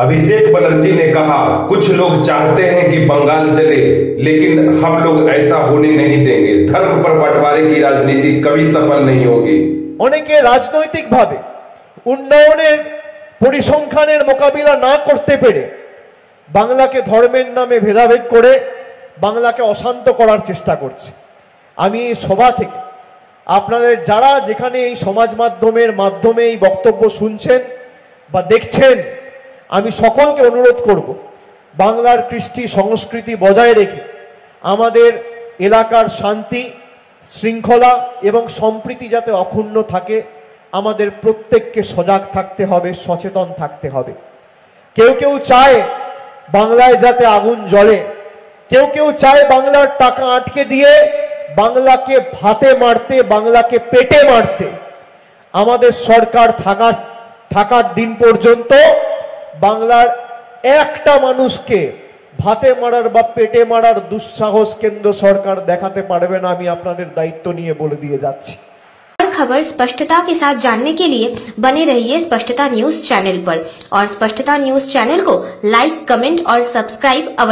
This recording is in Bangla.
अभिषेक बनर्जी ने कहा, कुछ लोग चाहते हैं कि बंगाल जले, लेकिन हम लोग ऐसा होने नहीं देंगे। धर्म पर बंटवारे की राजनीति कभी सफल नहीं होगी। অনেকে রাজনৈতিকভাবে উন্নয়নের পরিসংখ্যানের মোকাবিলা না করতে পেরে বাংলাকে ধর্মের নামে ভেদাভেদ করে বাংলাকে অশান্ত করার চেষ্টা করছে। আমি এই সভা থেকে আপনাদের যারা যেখানে এই সমাজ মাধ্যমের মাধ্যমে এই বক্তব্য শুনছেন বা দেখছেন, আমি সকলকে অনুরোধ করব বাংলার কৃষ্টি সংস্কৃতি বজায় রেখে আমাদের এলাকার শান্তি শৃঙ্খলা এবং সম্প্রীতি যাতে অক্ষুণ্ণ থাকে, আমাদের প্রত্যেককে সজাগ থাকতে হবে, সচেতন থাকতে হবে। কেউ কেউ চায় বাংলায় যাতে আগুন জ্বলে, কেউ কেউ চায় বাংলার টাকা আটকে দিয়ে বাংলাকে ভাতে মারতে, বাংলাকে পেটে মারতে। আমাদের সরকার থাকার দিন পর্যন্ত বাংলার একটা মানুষকে ভাতে মারার বা পেটে মারার দুঃসাহস কেন্দ্র সরকার দেখাতে পারবে না। আমি আপনাদের দায়িত্ব নিয়ে বলে দিয়ে যাচ্ছি। हर खबर स्पष्टता के साथ जानने के लिए बने रहिए स्पष्टता न्यूज चैनल पर और स्पष्टता न्यूज चैनल को लाइक, कमेंट और सब्सक्राइब अवश्य